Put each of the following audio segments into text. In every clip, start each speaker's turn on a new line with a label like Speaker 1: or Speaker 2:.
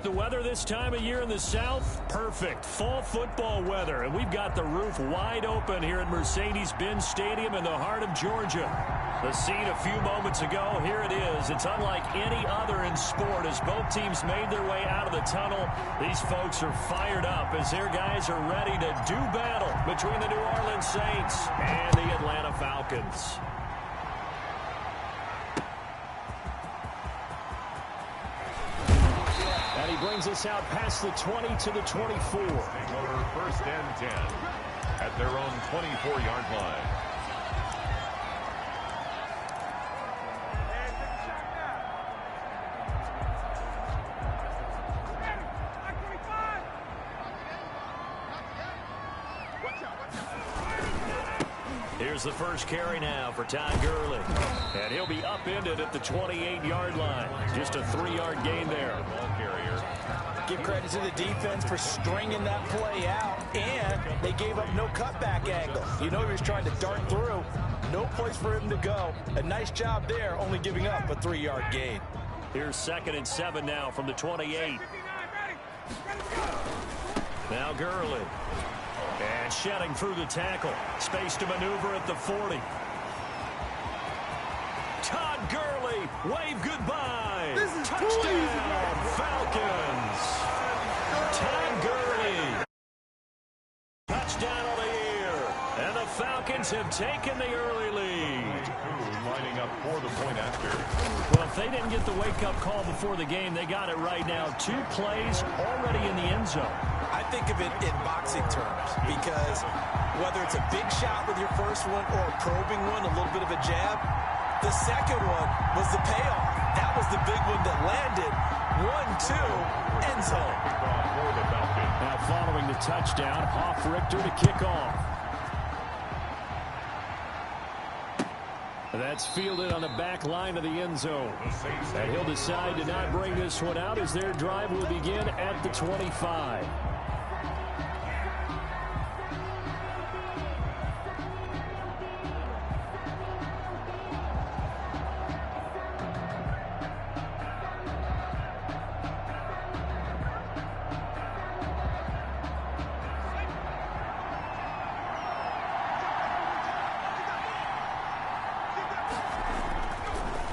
Speaker 1: the weather this time of year in the South? Perfect. Fall football weather. And we've got the roof wide open here at Mercedes-Benz Stadium in the heart of Georgia. The scene a few moments ago, here it is. It's unlike any other in sport as both teams made their way out of the tunnel. These folks are fired up as their guys are ready to do battle between the New Orleans Saints and the Atlanta Falcons. And he brings us out past the 20 to the 24.
Speaker 2: First and 10 at their own 24-yard line.
Speaker 1: Here's the first carry now for Todd Gurley. And he'll be upended at the 28-yard line. Just a 3-yard gain there.
Speaker 2: Ball carrier.
Speaker 3: Give credit to the defense for stringing that play out, and they gave up no cutback angle. You know he was trying to dart through. No place for him to go. A nice job there, only giving up a 3-yard gain.
Speaker 1: Here's 2nd and 7 now from the 28. Now Gurley. And shedding through the tackle. Space to maneuver at the 40. Todd Gurley, wave goodbye. Touchdown, Falcons. Todd Gurley. Touchdown of the year. And the Falcons have taken the early lead.
Speaker 2: Lining up for the point after.
Speaker 1: Well, if they didn't get the wake-up call before the game, they got it right now. 2 plays already in the end zone.
Speaker 3: I think of it in boxing terms because whether it's a big shot with your first one or a probing one, a little bit of a jab, the second one was the payoff. That was the big one that landed. 1-2, end zone.
Speaker 1: Now following the touchdown, Richter to kick off. That's fielded on the back line of the end zone. And he'll decide to not bring this one out as their drive will begin at the 25.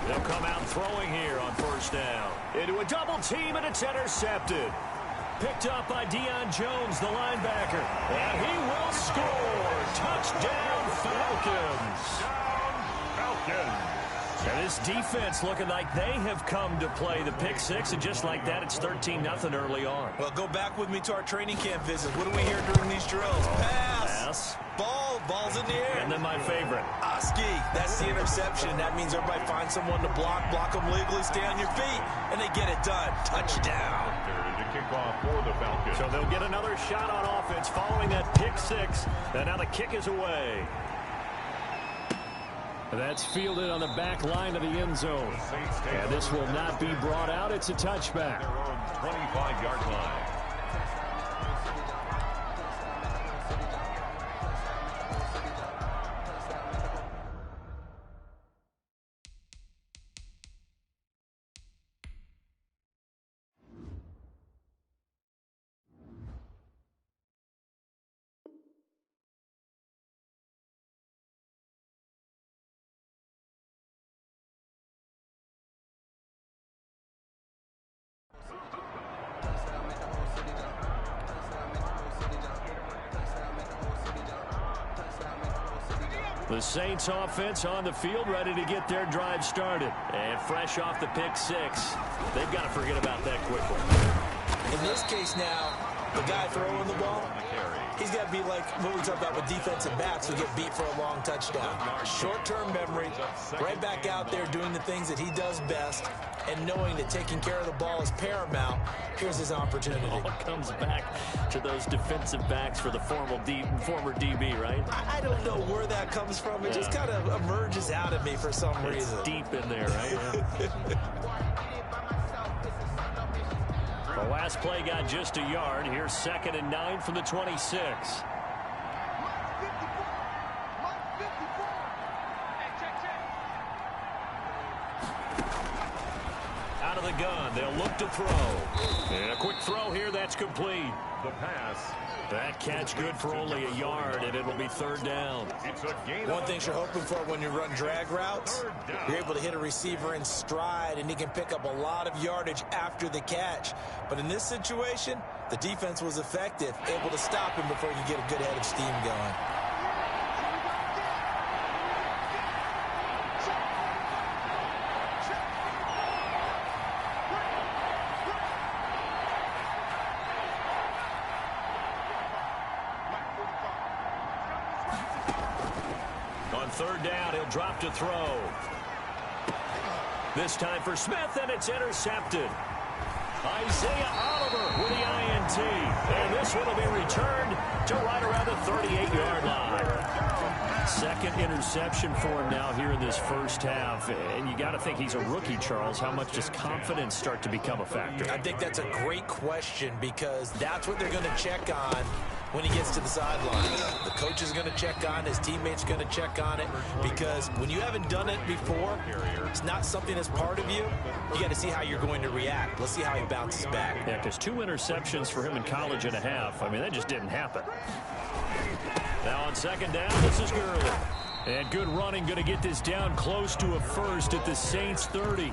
Speaker 1: They'll come out throwing here on first down. Into a double team, and it's intercepted. Picked up by Deion Jones, the linebacker. And he will score. Touchdown, Falcons.
Speaker 2: Falcons.
Speaker 1: And this defense looking like they have come to play the pick six, and just like that, it's 13-0 early on.
Speaker 3: Well, go back with me to our training camp visit. What do we hear during these drills? Pass. Ball's in the air.
Speaker 1: And then my favorite.
Speaker 3: Oski, that's the interception. That means everybody finds someone to block them legally, stay on your feet, and they get it done. Touchdown.
Speaker 2: To kick off for the Falcons.
Speaker 1: So they'll get another shot on offense following that pick six. And now the kick is away. That's fielded on the back line of the end zone. And this will not be brought out. It's a touchback.
Speaker 2: Their own 25-yard line.
Speaker 1: The Saints offense on the field, ready to get their drive started. And fresh off the pick six, they've got to forget about that quickly.
Speaker 3: In this case now, the guy throwing the ball, he's got to be like what we talked about with defensive backs who get beat for a long touchdown. Short-term memory, right back out there doing the things that he does best, and knowing that taking care of the ball is paramount. Here's his opportunity.
Speaker 1: It all comes back to those defensive backs for the former DB, right?
Speaker 3: I don't know where that comes from. It just kind of emerges out of me for some reason.
Speaker 1: It's deep in there, right? The last play got just a yard. Here's 2nd and 9 from the 26. Out of the gun. They'll look to to throw. And a quick throw here. That's complete.
Speaker 2: The pass.
Speaker 1: That catch good for only a yard, and it'll be third down.
Speaker 2: It's a gain.
Speaker 3: One thing you're hoping for when you run drag routes, you're able to hit a receiver in stride, and he can pick up a lot of yardage after the catch. But in this situation, the defense was effective, able to stop him before he could get a good head of steam going.
Speaker 1: Third down, he'll drop to throw. This time for Smith, and it's intercepted. Isaiah Oliver with the INT. And this one will be returned to right around the 38-yard line. Second interception for him now here in this first half. And you got to think he's a rookie, Charles. How much does confidence start to become a factor?
Speaker 3: I think that's a great question because that's what they're going to check on when he gets to the sideline. The coach is going to check on, his teammates going to check on it, because when you haven't done it before, it's not something that's part of you. You got to see how you're going to react. Let's see how he bounces back.
Speaker 1: Yeah, because 2 interceptions for him in college and a half. I mean, that just didn't happen. Now on second down, this is Gurley. And good running, going to get this down close to a first at the Saints 30.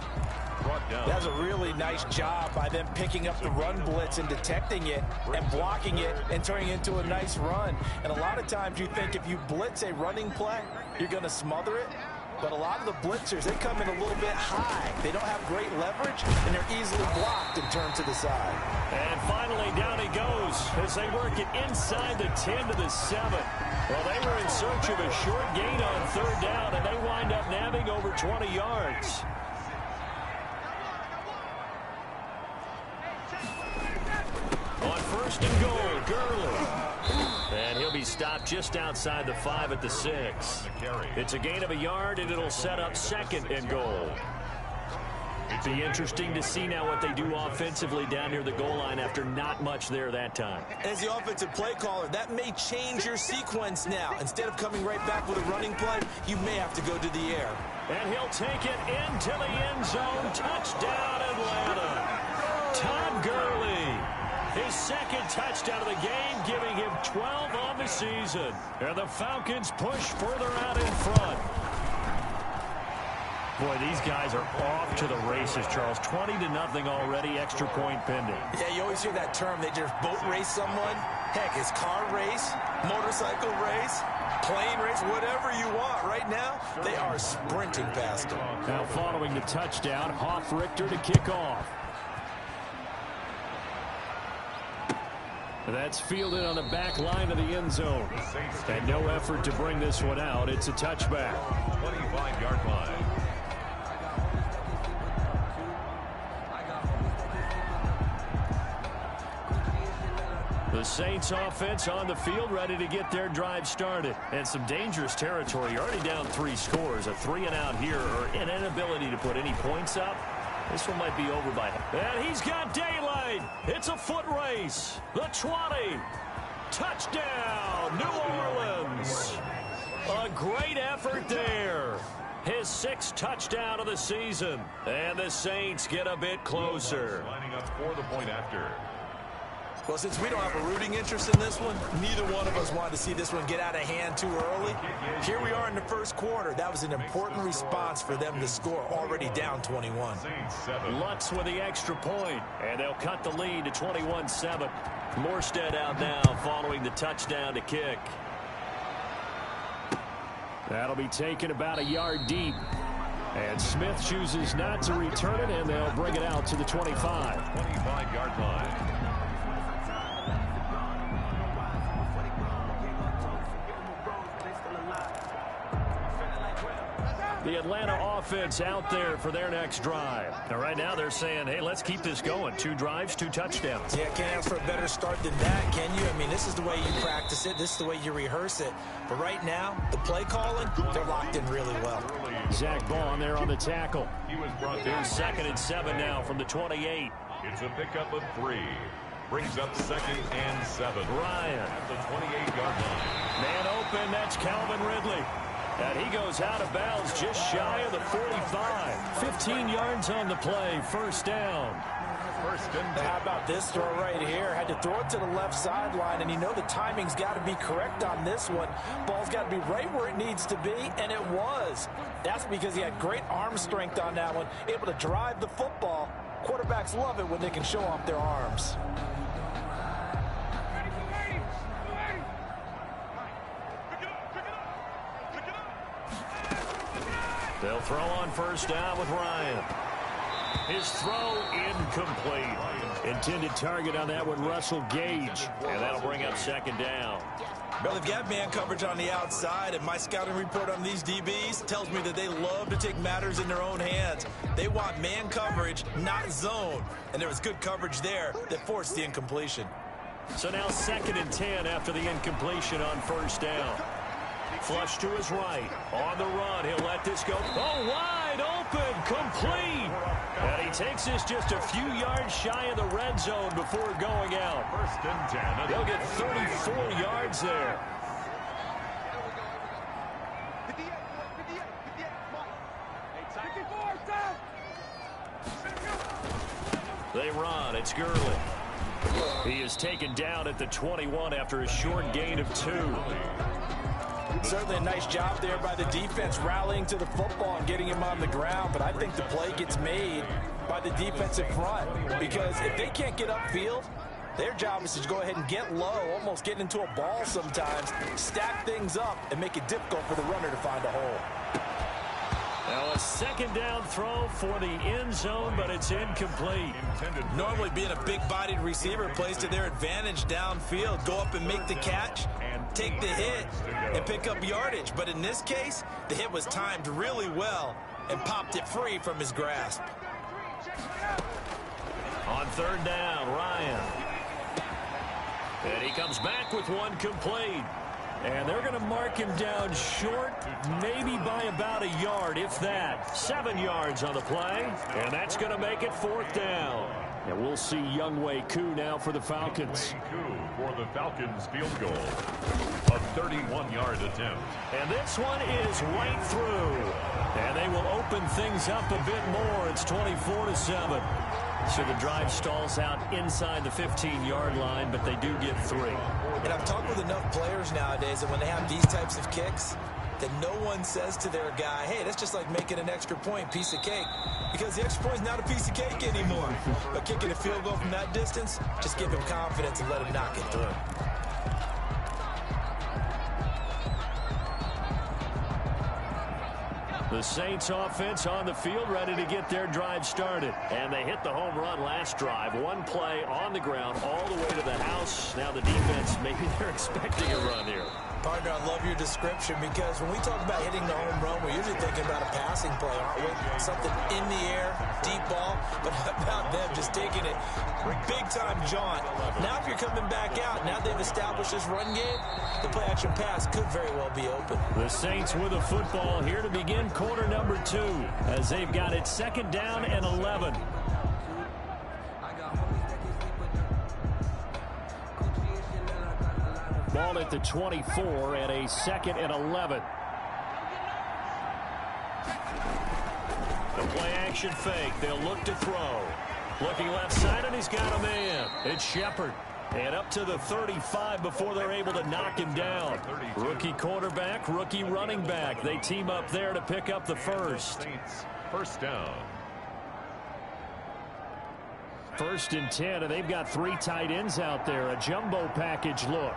Speaker 3: That's a really nice job by them picking up the run blitz and detecting it and blocking it and turning it into a nice run. And a lot of times you think if you blitz a running play, you're going to smother it. But a lot of the blitzers, they come in a little bit high. They don't have great leverage, and they're easily blocked and turned to the side.
Speaker 1: And finally, down he goes as they work it inside the 10 to the 7. Well, they were in search of a short gain on third down, and they wind up nabbing over 20 yards. On first and goal, Gurley. And he'll be stopped just outside the 5 at the 6. It's a gain of a yard, and it'll set up second and goal. It'd be interesting to see now what they do offensively down near the goal line after not much there that time.
Speaker 3: As the offensive play caller, that may change your sequence now. Instead of coming right back with a running play, you may have to go to the air.
Speaker 1: And he'll take it into the end zone. Touchdown, Atlanta. Todd Gurley. His second touchdown of the game, giving him 12 on the season. And the Falcons push further out in front. Boy, these guys are off to the races, Charles. 20-0 already, extra point pending.
Speaker 3: Yeah, you always hear that term. They just boat race someone. Heck, it's car race, motorcycle race, plane race, whatever you want. Right now, they are sprinting past them.
Speaker 1: Now following the touchdown, Hoff-Richter to kick off. That's fielded on the back line of the end zone. And no effort to bring this one out. It's a touchback.
Speaker 2: 25-yard line.
Speaker 1: The Saints offense on the field, ready to get their drive started. And some dangerous territory. You're already down 3 scores. A 3-and-out here, or an inability to put any points up. This one might be over by him. And he's got daylight. It's a foot race. The 20. Touchdown, New Orleans. A great effort there. His 6th touchdown of the season. And the Saints get a bit closer.
Speaker 2: Lining up for the point after.
Speaker 3: Well, since we don't have a rooting interest in this one, neither one of us wanted to see this one get out of hand too early. Here we are in the first quarter. That was an important response for them to score, already down 21.
Speaker 1: Lutz with the extra point, and they'll cut the lead to 21-7. Morstead out now following the touchdown to kick. That'll be taken about a yard deep. And Smith chooses not to return it, and they'll bring it out to the 25.
Speaker 2: 25-yard line.
Speaker 1: The Atlanta offense out there for their next drive. Now, right now they're saying, hey, let's keep this going. 2 drives, 2 touchdowns.
Speaker 3: Yeah, can't ask for a better start than that, can you? I mean, this is the way you practice it. This is the way you rehearse it. But right now, the play calling, they're locked in really well.
Speaker 1: Zach Bond there on the tackle. Here's 2nd and 7 now from the 28.
Speaker 2: It's a pickup of 3. Brings up 2nd and 7.
Speaker 1: Ryan
Speaker 2: at the 28-yard line.
Speaker 1: Man open, that's Calvin Ridley. And he goes out of bounds just shy of the 45. 15 yards on the play, first down.
Speaker 2: First and 10.
Speaker 3: How about this throw right here? Had to throw it to the left sideline, and you know the timing's got to be correct on this one. Ball's got to be right where it needs to be, and it was. That's because he had great arm strength on that one, able to drive the football. Quarterbacks love it when they can show off their arms.
Speaker 1: They'll throw on first down with Ryan. His throw incomplete. Intended target on that one, Russell Gage. And that'll bring up second down.
Speaker 3: Well, they've got man coverage on the outside, and my scouting report on these DBs tells me that they love to take matters in their own hands. They want man coverage, not zone. And there was good coverage there that forced the incompletion.
Speaker 1: So now second and 10 after the incompletion on first down. Flush to his right. On the run, he'll let this go. Oh, wide open, complete. And he takes this just a few yards shy of the red zone before going out.
Speaker 2: First and 10.
Speaker 1: They'll get 34 yards there. They run. It's Gurley. He is taken down at the 21 after a short gain of 2.
Speaker 3: Certainly a nice job there by the defense rallying to the football and getting him on the ground, but I think the play gets made by the defensive front because if they can't get upfield, their job is to go ahead and get low, almost get into a ball sometimes, stack things up, and make it difficult for the runner to find a hole.
Speaker 1: Now a second down throw for the end zone, but it's incomplete.
Speaker 3: Normally being a big-bodied receiver plays to their advantage downfield. Go up and make the catch, take the hit, and pick up yardage. But in this case, the hit was timed really well and popped it free from his grasp.
Speaker 1: On third down, Ryan. And he comes back with one complete. And they're going to mark him down short, maybe by about a yard, if that. 7 yards on the play, and that's going to make it fourth down. And we'll see Younghoe Koo now for the Falcons.
Speaker 2: Koo for the Falcons field goal. A 31-yard attempt.
Speaker 1: And this one is right through. And they will open things up a bit more. It's 24-7. So the drive stalls out inside the 15-yard line, but they do get 3.
Speaker 3: And I've talked with enough players nowadays that when they have these types of kicks, that no one says to their guy, hey, that's just like making an extra point, piece of cake. Because the extra point is not a piece of cake anymore. But kicking a field goal from that distance, just give him confidence and let him knock it through.
Speaker 1: The Saints offense on the field ready to get their drive started. And they hit the home run last drive. One play on the ground all the way to the house. Now the defense, maybe they're expecting a run here.
Speaker 3: Partner, I love your description because when we talk about hitting the home run, we're usually thinking about a passing play, aren't we? Something in the air, deep ball, but how about them just taking it big-time jaunt. Now if you're coming back out, now they've established this run game, the play-action pass could very well be open.
Speaker 1: The Saints with a football here to begin quarter number 2 as they've got it second down and 11. Ball at the 24 and a second and 11. The play action fake. They'll look to throw. Looking left side, and he's got a man. It's Shepard. And up to the 35 before they're able to knock him down. Rookie quarterback, rookie running back. They team up there to pick up the first.
Speaker 2: First down.
Speaker 1: First and 10, and they've got 3 tight ends out there. A jumbo package look.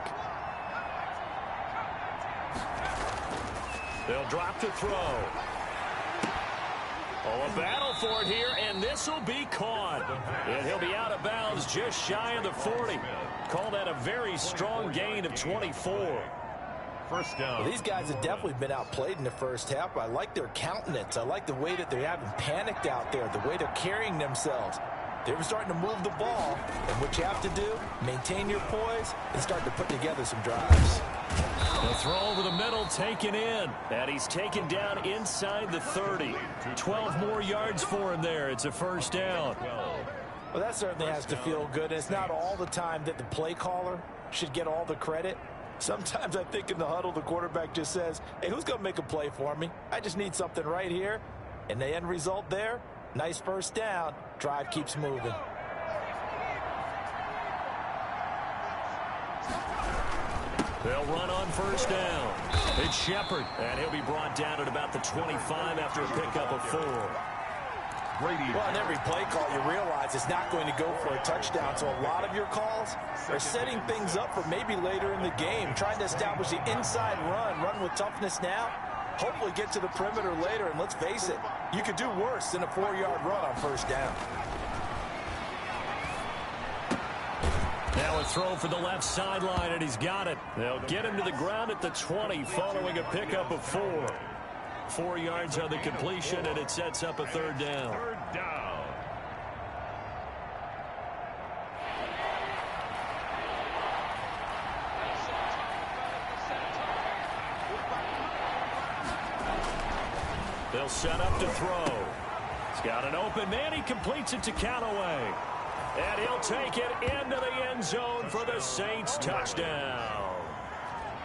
Speaker 1: They'll drop to throw. Oh, a battle for it here, and this will be caught. And he'll be out of bounds just shy of the 40. Call that a very strong gain of 24.
Speaker 2: First down.
Speaker 3: Well, these guys have definitely been outplayed in the first half. I like their countenance. I like the way that they haven't panicked out there, the way they're carrying themselves. They were starting to move the ball, and what you have to do, maintain your poise and start to put together some drives.
Speaker 1: The throw over the middle taken in, and he's taken down inside the 30. 12 more yards for him there. It's a first down.
Speaker 3: Well, that certainly has to feel good. It's not all the time that the play caller should get all the credit. Sometimes I think in the huddle, the quarterback just says, hey, who's going to make a play for me? I just need something right here. And the end result there, nice first down. Drive keeps moving.
Speaker 1: They'll run on first down. It's Shepard, and he'll be brought down at about the 25 after a pickup of 4.
Speaker 3: Well, in every play call, you realize it's not going to go for a touchdown, so a lot of your calls are setting things up for maybe later in the game, trying to establish the inside run with toughness now, hopefully get to the perimeter later, and let's face it, you could do worse than a 4-yard run on first down.
Speaker 1: Now a throw for the left sideline, and he's got it. They'll get him to the ground at the 20 following a pickup of 4. 4 yards on the completion, and it sets up a third down.
Speaker 2: Third down.
Speaker 1: They'll set up to throw. He's got an open man. He completes it to Callaway. And he'll take it into the end zone for the Saints touchdown.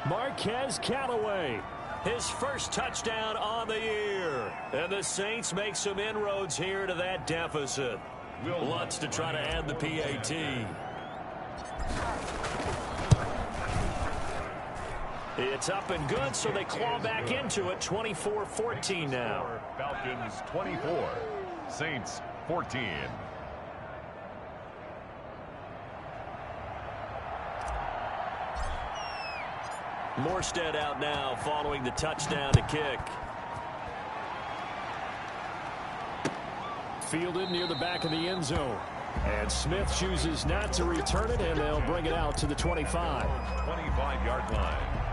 Speaker 1: Marquez Callaway, his first touchdown on the year. And the Saints make some inroads here to that deficit. Lutz to try to add the PAT. It's up and good, so they claw back into it. 24-14 now.
Speaker 2: Falcons 24, Saints 14.
Speaker 1: Morstead out now following the touchdown to kick. Fielded near the back of the end zone. And Smith chooses not to return it, and they'll bring it out to the 25.
Speaker 2: 25-yard line.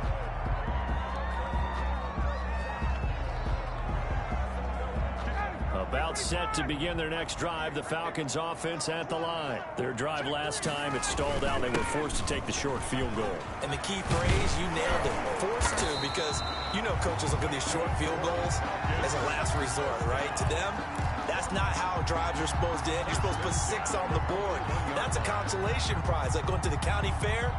Speaker 1: About set to begin their next drive, the Falcons offense at the line. Their drive last time, it stalled out. They were forced to take the short field goal.
Speaker 3: And the key phrase, you nailed it, forced to, because you know coaches look at these short field goals as a last resort, right? To them, that's not how drives are supposed to end. You're supposed to put 6 on the board. That's a consolation prize, like going to the county fair.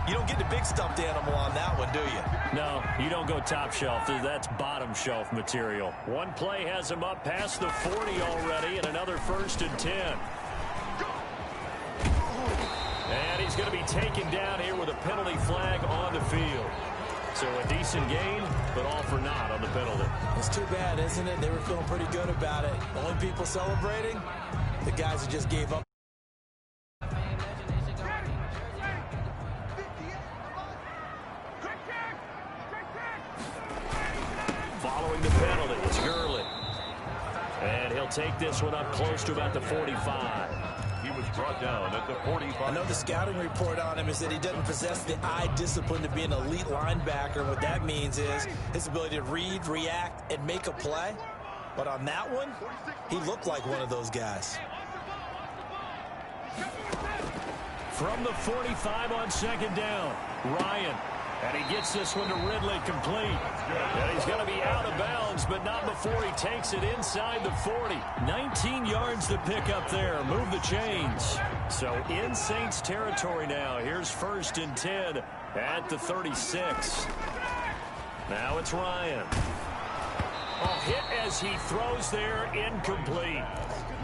Speaker 3: You don't get the big stuffed animal on that one, do you?
Speaker 1: No, you don't go top shelf. That's bottom shelf material. One play has him up past the 40 already, and another 1st and 10. And he's going to be taken down here with a penalty flag on the field. So a decent gain, but all for naught on the penalty.
Speaker 3: It's too bad, isn't it? They were feeling pretty good about it. The only people celebrating, the guys who just gave up.
Speaker 1: Following the penalty, it's Gurley. And he'll take this one up close to about the 45.
Speaker 2: He was brought down at the 45.
Speaker 3: I know the scouting report on him is that he doesn't possess the eye discipline to be an elite linebacker. What that means is his ability to read, react, and make a play. But on that one, he looked like one of those guys.
Speaker 1: From the 45 on 2nd down, Ryan. And he gets this one to Ridley complete. And he's going to be out of bounds, but not before he takes it inside the 40. 19 yards to pick up there. Move the chains. So in Saints territory now. Here's 1st and 10 at the 36. Now it's Ryan. Oh, hit as he throws there, incomplete.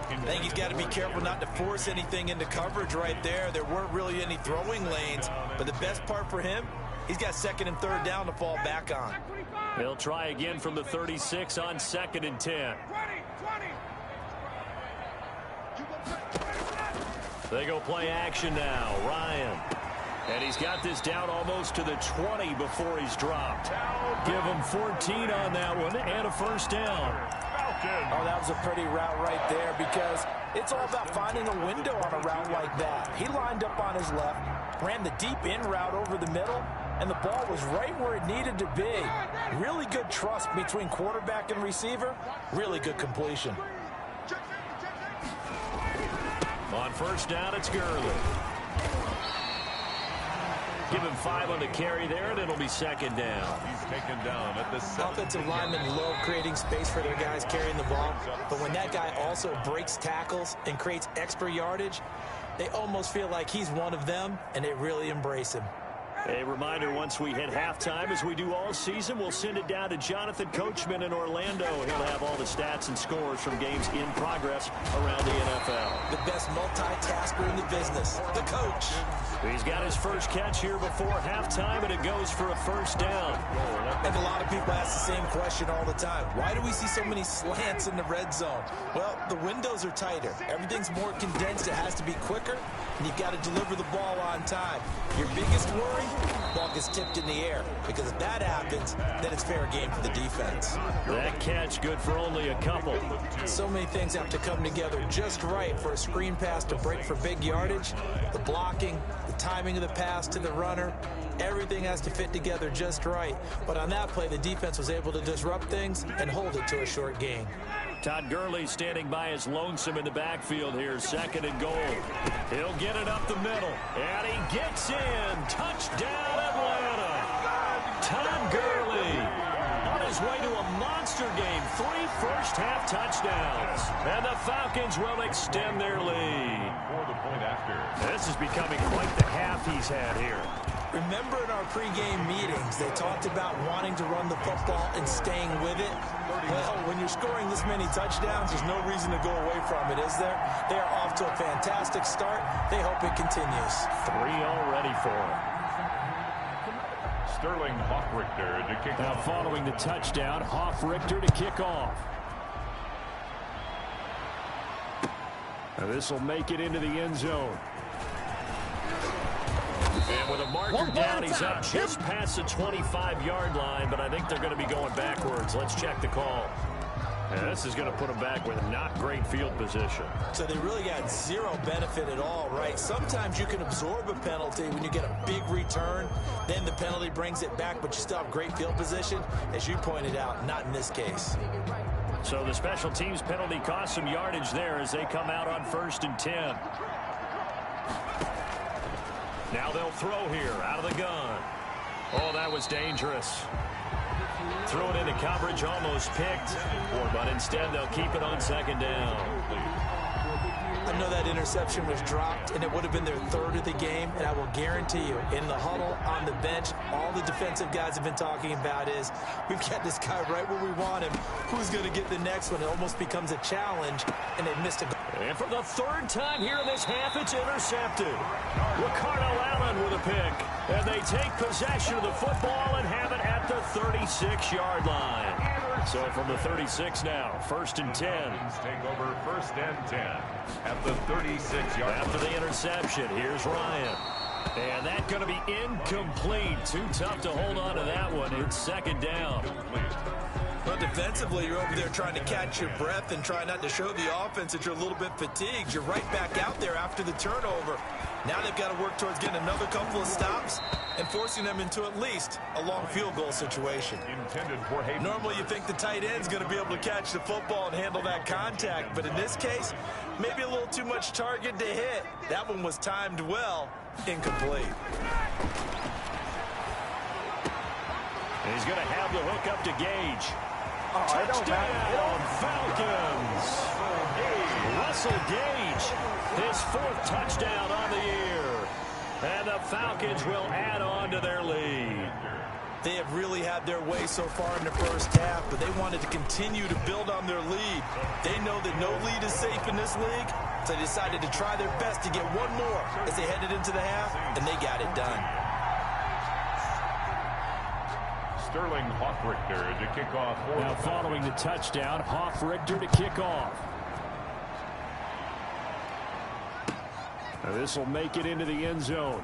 Speaker 3: I think he's got to be careful not to force anything into coverage right there. There weren't really any throwing lanes, but the best part for him, he's got 2nd and 3rd down to fall back on.
Speaker 1: They'll try again from the 36 on 2nd and 10. They go play action now. Ryan. And he's got this down almost to the 20 before he's dropped. Give him 14 on that one and a 1st down.
Speaker 3: Oh, that was a pretty route right there, because it's all about finding a window on a route like that. He lined up on his left, ran the deep in route over the middle, and the ball was right where it needed to be. Really good trust between quarterback and receiver. Really good completion.
Speaker 1: On 1st down, it's Gurley. Give him 5 on the carry there, and it'll be 2nd down.
Speaker 2: He's taken down at the 7.
Speaker 3: Offensive linemen love creating space for their guys carrying the ball, but when that guy also breaks tackles and creates extra yardage, they almost feel like he's one of them, and they really embrace him.
Speaker 1: A reminder, once we hit halftime, as we do all season, we'll send it down to Jonathan Coachman in Orlando. He'll have all the stats and scores from games in progress around the NFL.
Speaker 3: The best multitasker in the business, the coach.
Speaker 1: He's got his first catch here before halftime, and it goes for a first down.
Speaker 3: And a lot of people ask the same question all the time. Why do we see so many slants in the red zone? Well, the windows are tighter. Everything's more condensed. It has to be quicker, and you've got to deliver the ball on time. Your biggest worry? Ball gets tipped in the air, because if that happens, then it's fair game for the defense.
Speaker 1: That catch good for only a couple.
Speaker 3: So many things have to come together just right for a screen pass to break for big yardage. The blocking, the timing of the pass to the runner, everything has to fit together just right. But on that play, the defense was able to disrupt things and hold it to a short gain.
Speaker 1: Todd Gurley standing by his lonesome in the backfield here, 2nd and goal. He'll get it up the middle, and he gets in. Touchdown, Atlanta. Todd Gurley on his way to a monster game. 3 first-half touchdowns. And the Falcons will extend their lead. This is becoming quite the half he's had here.
Speaker 3: Remember in our pregame meetings, they talked about wanting to run the football and staying with it. Well, when you're scoring this many touchdowns, there's no reason to go away from it, is there? They are off to a fantastic start. They hope it continues.
Speaker 1: 3 already for him.
Speaker 2: Sterling Hoffrichter to kick
Speaker 1: now
Speaker 2: off.
Speaker 1: Following the touchdown, Hoffrichter to kick off. Now this will make it into the end zone. And with a marker down, he's up just past the 25-yard line, but I think they're going to be going backwards. Let's check the call. And this is going to put them back with not great field position.
Speaker 3: So they really got zero benefit at all, right? Sometimes you can absorb a penalty when you get a big return. Then the penalty brings it back, but you still have great field position. As you pointed out, not in this case.
Speaker 1: So the special teams penalty cost some yardage there as they come out on 1st and 10. Now they'll throw here out of the gun. Oh, that was dangerous. Threw it into coverage, almost picked. But instead, they'll keep it on 2nd down.
Speaker 3: I know that interception was dropped, and it would have been their 3rd of the game. And I will guarantee you, in the huddle, on the bench, all the defensive guys have been talking about is, we've got this guy right where we want him. Who's going to get the next one? It almost becomes a challenge, and they missed a goal.
Speaker 1: And for the 3rd time here in this half, it's intercepted. Ricardo Allen with a pick. And they take possession of the football and have it at the 36-yard line. So from the 36 now, 1st and 10.
Speaker 2: Take over 1st and 10 at the 36-yard line.
Speaker 1: After the interception, here's Ryan. And that's going to be incomplete. Too tough to hold on to that one. It's 2nd down.
Speaker 3: But defensively, you're over there trying to catch your breath and try not to show the offense that you're a little bit fatigued. You're right back out there after the turnover. Now they've got to work towards getting another couple of stops and forcing them into at least a long field goal situation. Normally you think the tight end's going to be able to catch the football and handle that contact, but in this case, maybe a little too much target to hit. That one was timed well, incomplete.
Speaker 1: And he's going to have the hook up to Gage. Touchdown, Falcons. Russell Gage, his 4th touchdown on the year. And the Falcons will add on to their lead.
Speaker 3: They have really had their way so far in the first half, but they wanted to continue to build on their lead. They know that no lead is safe in this league, so they decided to try their best to get one more as they headed into the half, and they got it done.
Speaker 2: Sterling Hoffrichter to kick off.
Speaker 1: Now following the touchdown, Hoffrichter to kick off. Now this will make it into the end zone.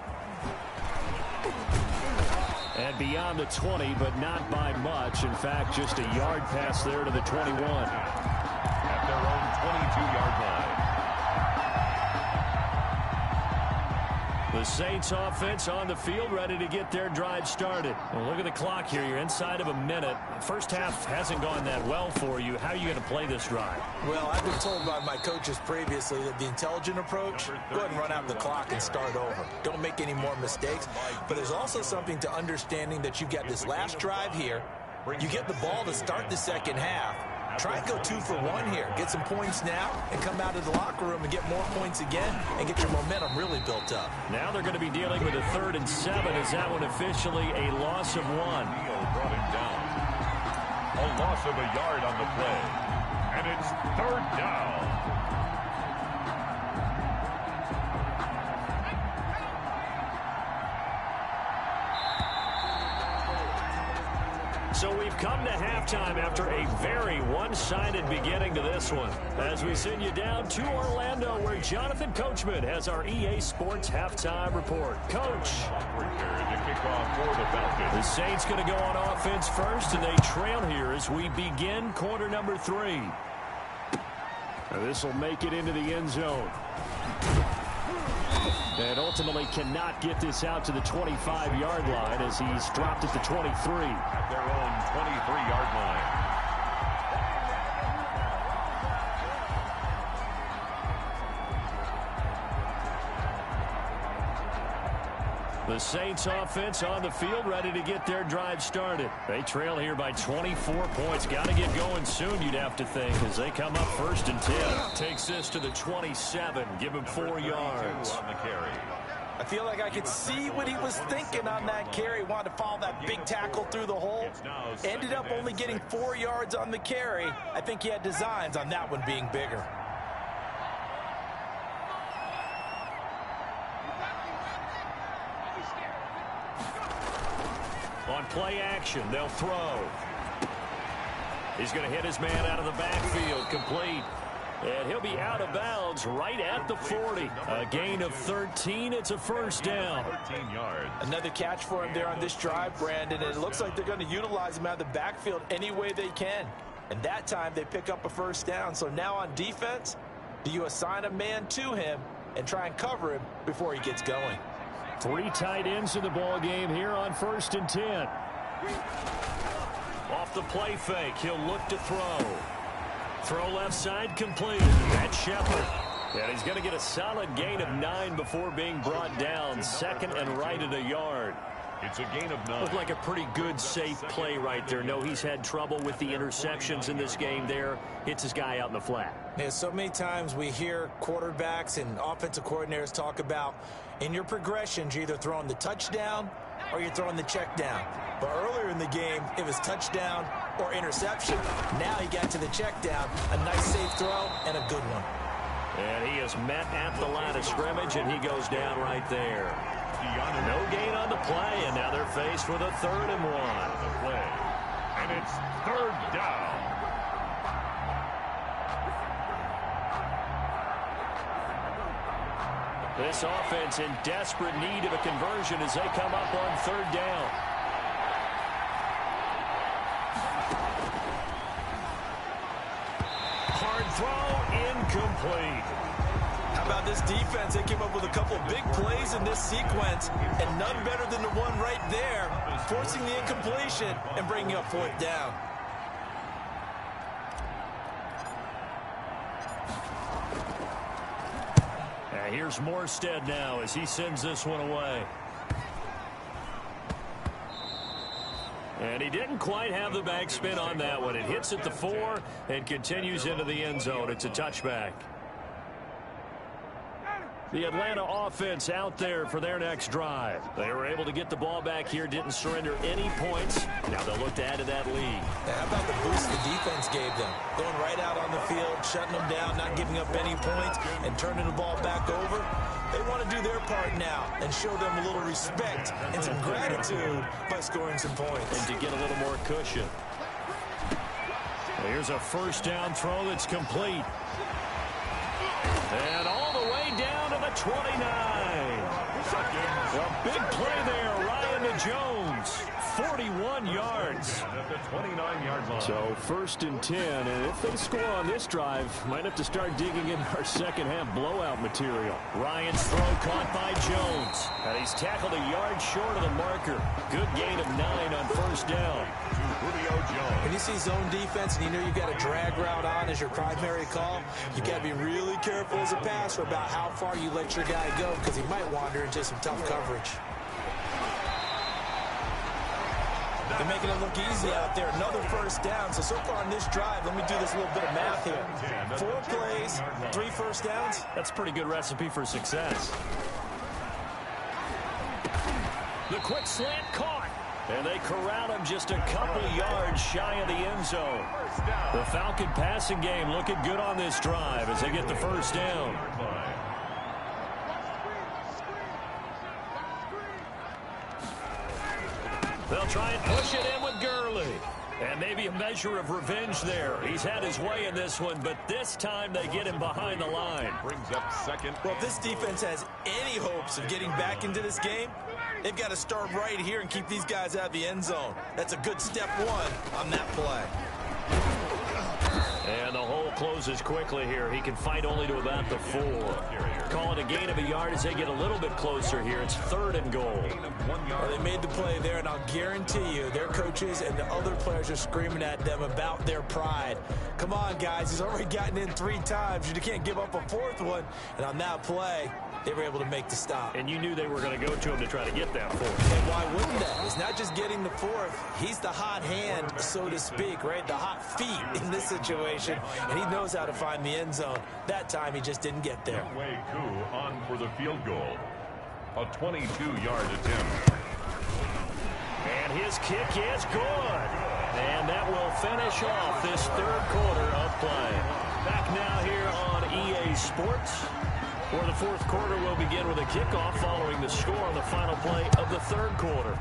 Speaker 1: And beyond the 20, but not by much. In fact, just a yard pass there to the 21.
Speaker 2: At their own 22-yard line.
Speaker 1: The Saints offense on the field, ready to get their drive started. Well, look at the clock here. You're inside of a minute. First half hasn't gone that well for you. How are you going to play this drive?
Speaker 3: Well, I've been told by my coaches previously that the intelligent approach, go ahead and run out the clock and start over. Don't make any more mistakes. But there's also something to understanding that you've got this last drive here. You get the ball to start the second half. Try and go 2 for 1 here. Get some points now and come out of the locker room and get more points again and get your momentum really built up.
Speaker 1: Now they're going to be dealing with a 3rd and 7. Is that one officially a loss of 1?
Speaker 2: Brought him down. A loss of a yard on the play. And it's 3rd down.
Speaker 1: So we've come to halftime after a very one-sided beginning to this one. As we send you down to Orlando, where Jonathan Coachman has our EA Sports halftime report. Coach. The Saints going to go on offense first, and they trail here as we begin quarter number 3. This will make it into the end zone. And ultimately cannot get this out to the 25-yard line as he's dropped at the 23.
Speaker 2: At their own 23-yard line.
Speaker 1: The Saints offense on the field, ready to get their drive started. They trail here by 24 points. Got to get going soon, you'd have to think, as they come up 1st and 10. Takes this to the 27. Give him 4 yards.
Speaker 2: On the carry.
Speaker 3: I feel like I could see what he was thinking on that carry. Wanted to follow that big tackle through the hole. Ended up only getting 4 yards on the carry. I think he had designs on that one being bigger.
Speaker 1: On play action, they'll throw. He's going to hit his man out of the backfield, complete. And he'll be out of bounds right at the 40. A gain of 13. It's a 1st down.
Speaker 2: 13 yards.
Speaker 3: Another catch for him there on this drive, Brandon. And it looks like they're going to utilize him out of the backfield any way they can. And that time they pick up a 1st down. So now on defense, do you assign a man to him and try and cover him before he gets going?
Speaker 1: 3 tight ends in the ball game here on 1st and 10. Off the play fake, he'll look to throw. Throw left side complete. That's Shepard. And he's going to get a solid gain of 9 before being brought down. 2nd and right at a yard.
Speaker 2: It's a gain of 9.
Speaker 1: Looked like a pretty good, safe play right there. No, he's had trouble with the interceptions in this game there. Hits his guy out in the flat.
Speaker 3: Yeah, so many times we hear quarterbacks and offensive coordinators talk about in your progressions, you're either throwing the touchdown or you're throwing the check down. But earlier in the game, it was touchdown or interception. Now he got to the check down. A nice safe throw and a good one.
Speaker 1: And he is met at the line of scrimmage, and he goes down right there. No gain on the play, and now they're faced with a 3rd and 1.
Speaker 2: The play. And it's 3rd down.
Speaker 1: This offense in desperate need of a conversion as they come up on 3rd down. Hard throw, incomplete.
Speaker 3: How about this defense? They came up with a couple of big plays in this sequence, and none better than the one right there, forcing the incompletion and bringing up 4th down.
Speaker 1: Here's Morstead now as he sends this one away. And he didn't quite have the backspin on that one. It hits at the 4 and continues into the end zone. It's a touchback. The Atlanta offense out there for their next drive. They were able to get the ball back here, didn't surrender any points. Now they'll look to add to that lead.
Speaker 3: Now, how about the boost the defense gave them? Going right out on the field, shutting them down, not giving up any points, and turning the ball back over. They want to do their part now and show them a little respect and some gratitude by scoring some points.
Speaker 1: And to get a little more cushion. Here's a 1st down throw that's complete. And all the way down to the 29. A big play there, Ryan to Jones. 41 yards.
Speaker 2: At the 29-yard line.
Speaker 1: So 1st and 10, and if they score on this drive, might have to start digging in our second-half blowout material. Ryan's throw caught by Jones. And he's tackled a yard short of the marker. Good gain of 9 on 1st down.
Speaker 3: When you see zone defense and you know you've got a drag route on as your primary call, you got to be really careful as a passer about how far you let your guy go because he might wander into some tough coverage. They're making it look easy out there. Another first down. So far on this drive, let me do this little bit of math here. 4 plays, 3 first downs.
Speaker 1: That's a pretty good recipe for success. The quick slant caught. And they corral him just a couple yards shy of the end zone. The Falcon passing game looking good on this drive as they get the first down. They'll try and push it in with Gurley. And maybe a measure of revenge there. He's had his way in this one, but this time they get him behind the line.
Speaker 2: Brings up second.
Speaker 3: Well, if this defense has any hopes of getting back into this game, they've got to start right here and keep these guys out of the end zone. That's a good step 1 on that play.
Speaker 1: And the hole closes quickly here. He can fight only to about the 4. Call it a gain of a yard as they get a little bit closer here. It's 3rd and goal.
Speaker 3: Well, they made the play there, and I'll guarantee you their coaches and the other players are screaming at them about their pride. Come on, guys. He's already gotten in 3 times. You can't give up a 4th one. And on that play, they were able to make the stop.
Speaker 1: And you knew they were going to go to him to try to get that 4th.
Speaker 3: And why wouldn't they? It's not just getting the 4th. He's the hot hand, so to speak, right? The hot feet in this situation. And he knows how to find the end zone. That time, he just didn't get there.
Speaker 2: On for the field goal. A 22-yard attempt.
Speaker 1: And his kick is good. And that will finish off this 3rd quarter of play. Back now here on EA Sports, where the 4th quarter will begin with a kickoff following the score on the final play of the 3rd quarter.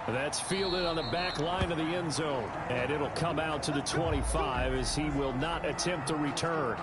Speaker 1: That's fielded on the back line of the end zone. And it'll come out to the 25 as he will not attempt to return.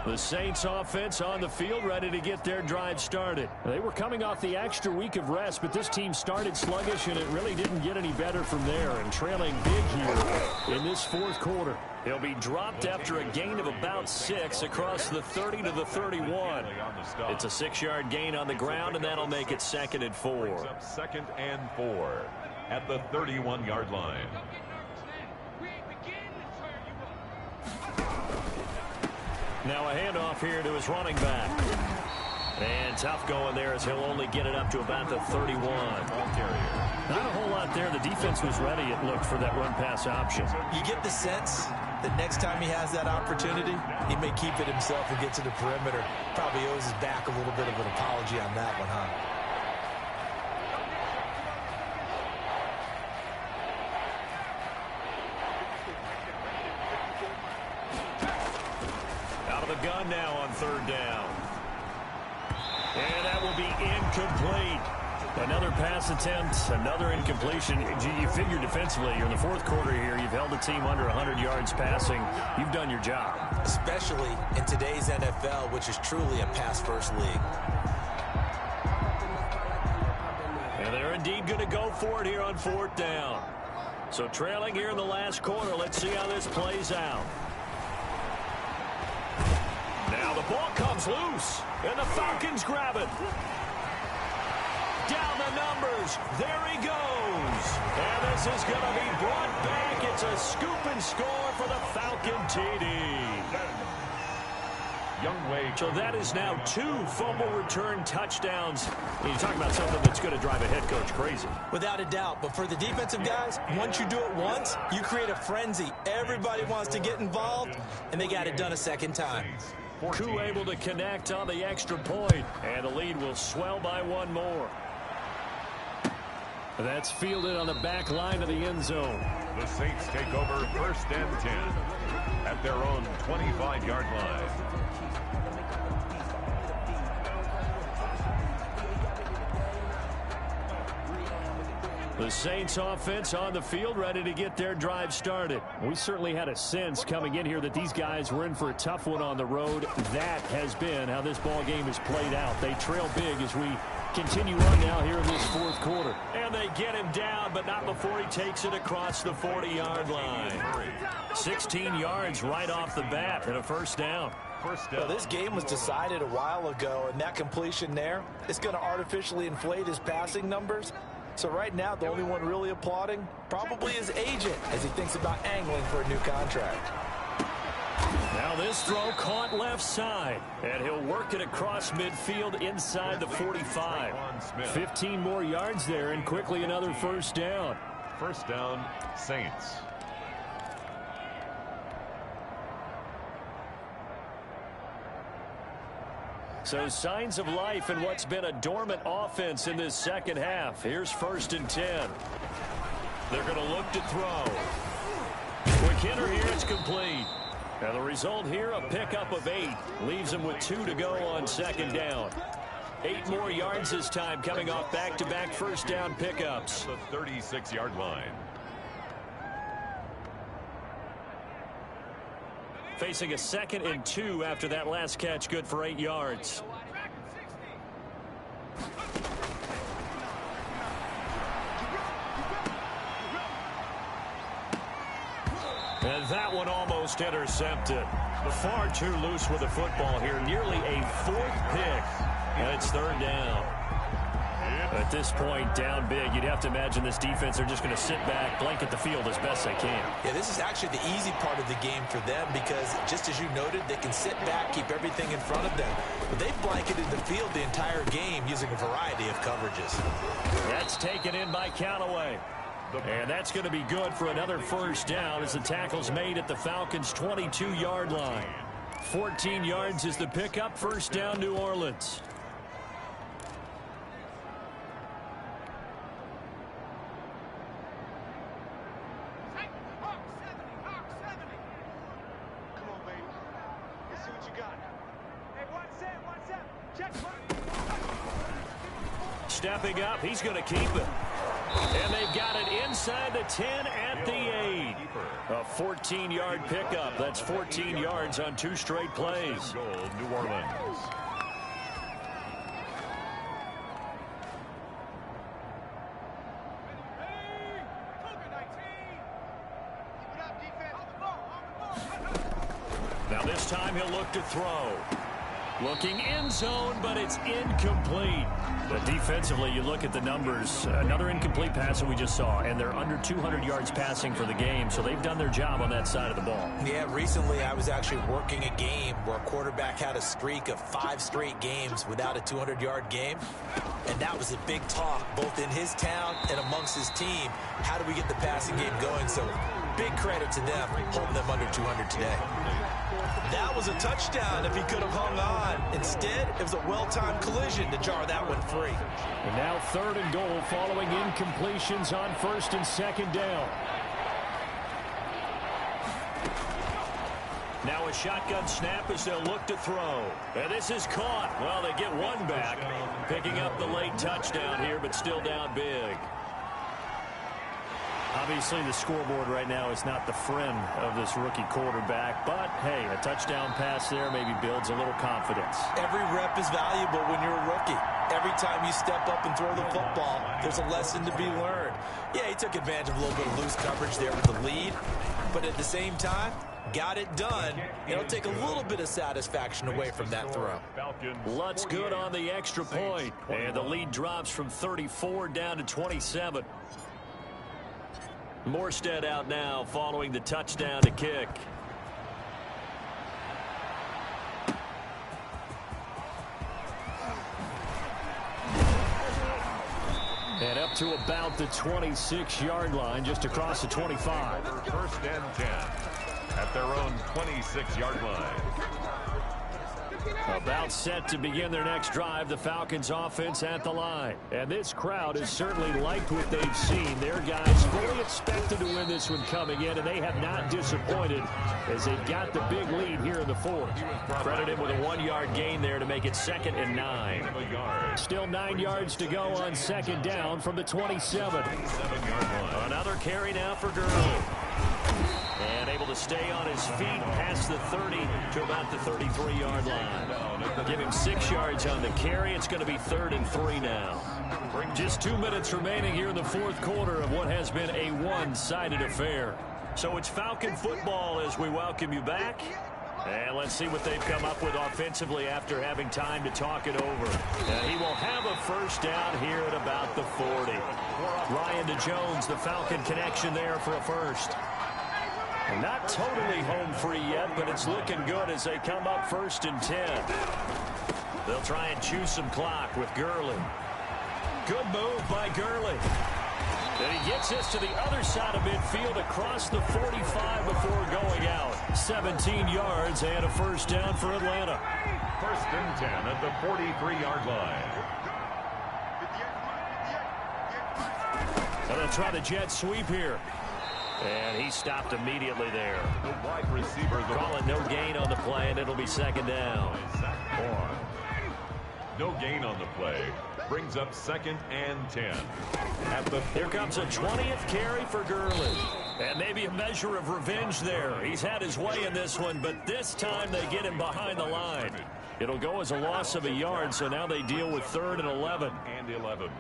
Speaker 1: The Saints offense on the field, ready to get their drive started. They were coming off the extra week of rest, but this team started sluggish, and it really didn't get any better from there, and trailing big here in this 4th quarter. He'll be dropped after a gain of about 6 across the 30 to the 31. It's a 6-yard gain on the ground, and that'll make it 2nd and 4.
Speaker 2: 2nd and 4 at the 31-yard line.
Speaker 1: Now a handoff here to his running back. And tough going there as he'll only get it up to about the 31. Not a whole lot there. The defense was ready, it looked, for that run-pass option.
Speaker 3: You get the sense that next time he has that opportunity, he may keep it himself and get to the perimeter. Probably owes his back a little bit of an apology on that one, huh?
Speaker 1: Gun now on 3rd down. And that will be incomplete. Another pass attempt, another incompletion. You figure defensively, you're in the 4th quarter here. You've held the team under 100 yards passing. You've done your job.
Speaker 3: Especially in today's NFL, which is truly a pass-first league.
Speaker 1: And they're indeed going to go for it here on 4th down. So trailing here in the last quarter, let's see how this plays out. Now the ball comes loose, and the Falcons grab it. Down the numbers. There he goes. And this is going to be brought back. It's a scoop and score for the Falcon TD. So that is now 2 fumble return touchdowns. And you talk about something that's going to drive a head coach crazy.
Speaker 3: Without a doubt. But for the defensive guys, once you do it once, you create a frenzy. Everybody wants to get involved, and they got it done a 2nd time.
Speaker 1: Koo able to connect on the extra point, and the lead will swell by 1 more. That's fielded on the back line of the end zone.
Speaker 2: The Saints take over 1st and 10 at their own 25-yard line.
Speaker 1: The Saints offense on the field, ready to get their drive started. We certainly had a sense coming in here that these guys were in for a tough one on the road. That has been how this ball game has played out. They trail big as we continue on now here in this fourth quarter. And they get him down, but not before he takes it across the 40-yard line. 16 yards right off the bat and a first down.
Speaker 3: Well, this game was decided a while ago, and that completion there is going to artificially inflate his passing numbers. So right now, the only one really applauding probably his agent as he thinks about angling for a new contract.
Speaker 1: Now this throw caught left side, and he'll work it across midfield inside the 45. 15 more yards there, and quickly another first down.
Speaker 2: First down, Saints.
Speaker 1: So signs of life in what's been a dormant offense in this second half. Here's 1st and 10. They're going to look to throw. Quick hitter here, it's complete. Now the result here, a pickup of 8. Leaves them with 2 to go on 2nd down. 8 more yards this time coming off back-to-back first down pickups.
Speaker 2: The 36-yard line.
Speaker 1: Facing a 2nd and 2 after that last catch, good for 8 yards. And that one almost intercepted. Far too loose with the football here. Nearly a 4th pick. And it's 3rd down. At this point, down big, you'd have to imagine this defense, they're just going to sit back, blanket the field as best they can.
Speaker 3: Yeah, this is actually the easy part of the game for them because, just as you noted, they can sit back, keep everything in front of them. But they've blanketed the field the entire game using a variety of coverages.
Speaker 1: That's taken in by Callaway. And that's going to be good for another first down as the tackle's made at the Falcons' 22-yard line. 14 yards is the pickup, first down, New Orleans. Stepping up, he's going to keep it. And they've got it inside the 10 at the 8. A 14-yard pickup. That's 14 yards on 2 straight plays.
Speaker 2: Goal, New Orleans.
Speaker 1: Now this time he'll look to throw. Looking end zone, but it's incomplete. But defensively, you look at the numbers. Another incomplete pass that we just saw, and they're under 200 yards passing for the game, so they've done their job on that side of the ball.
Speaker 3: Yeah, recently I was actually working a game where a quarterback had a streak of 5 straight games without a 200-yard game, and that was a big talk, both in his town and amongst his team. How do we get the passing game going? So big credit to them holding them under 200 today. That was a touchdown if he could have hung on. Instead, it was a well-timed collision to jar that one free.
Speaker 1: And now 3rd and goal following incompletions on 1st and 2nd down. Now a shotgun snap as they'll look to throw. And this is caught. Well, they get one back. Picking up the late touchdown here, but still down big. Obviously, the scoreboard right now is not the friend of this rookie quarterback. But, hey, a touchdown pass there maybe builds a little confidence.
Speaker 3: Every rep is valuable when you're a rookie. Every time you step up and throw the football, there's a lesson to be learned. Yeah, he took advantage of a little bit of loose coverage there with the lead. But at the same time, got it done. It'll take a little bit of satisfaction away from that throw.
Speaker 1: Lutz good on the extra point. And the lead drops from 34 down to 27. Morstead out now following the touchdown to kick. And up to about the 26-yard line, just across the 25.
Speaker 2: 1st and 10 at their own 26-yard line.
Speaker 1: About set to begin their next drive, the Falcons offense at the line. And this crowd has certainly liked what they've seen. Their guys fully expected to win this one coming in, and they have not disappointed as they've got the big lead here in the fourth. Credit him with a 1-yard gain there to make it 2nd and 9. Still 9 yards to go on 2nd down from the 27. Another carry now for Gurley. And able to stay on his feet past the 30 to about the 33-yard line. Give him 6 yards on the carry. It's going to be 3rd and 3 now. Just 2 minutes remaining here in the fourth quarter of what has been a one-sided affair. So it's Falcon football as we welcome you back. And let's see what they've come up with offensively after having time to talk it over. And he will have a first down here at about the 40. Ryan to Jones, the Falcon connection there for a first. Not totally home free yet, but it's looking good as they come up 1st and 10. They'll try and chew some clock with Gurley. Good move by Gurley. And he gets this to the other side of midfield across the 45 before going out. 17 yards and a first down for Atlanta.
Speaker 2: 1st and 10 at the 43-yard line.
Speaker 1: And they'll try the jet sweep here. And he stopped immediately there.
Speaker 2: The wide receiver.
Speaker 1: Call it no gain on the play, and it'll be 2nd down.
Speaker 2: No gain on the play. Brings up 2nd and 10.
Speaker 1: Here comes a 20th carry for Gurley. And maybe a measure of revenge there. He's had his way in this one, but this time they get him behind the line. It'll go as a loss of a yard, so now they deal with 3rd and 11.
Speaker 2: And 11.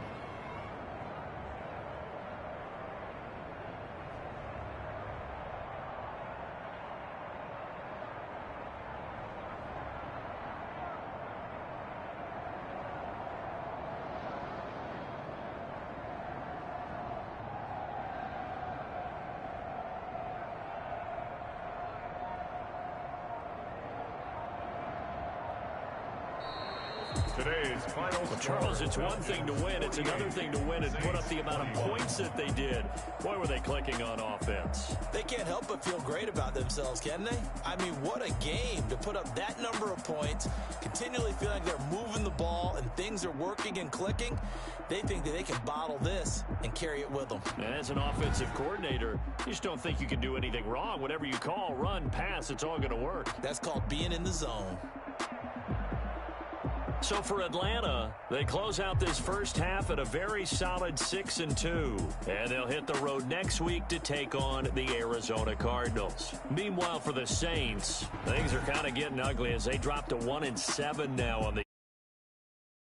Speaker 2: Today's final
Speaker 1: Well, Charles, it's one thing to win. It's another thing to win and put up the amount of points that they did. Boy, were they clicking on offense.
Speaker 3: They can't help but feel great about themselves, can they? I mean, what a game to put up that number of points, continually feel like they're moving the ball and things are working and clicking. They think that they can bottle this and carry it with them.
Speaker 1: And as an offensive coordinator, you just don't think you can do anything wrong. Whatever you call, run, pass, it's all going to work.
Speaker 3: That's called being in the zone.
Speaker 1: So for Atlanta, they close out this first half at a very solid 6-2. And they'll hit the road next week to take on the Arizona Cardinals. Meanwhile, for the Saints, things are kind of getting ugly as they drop to 1-7 now on the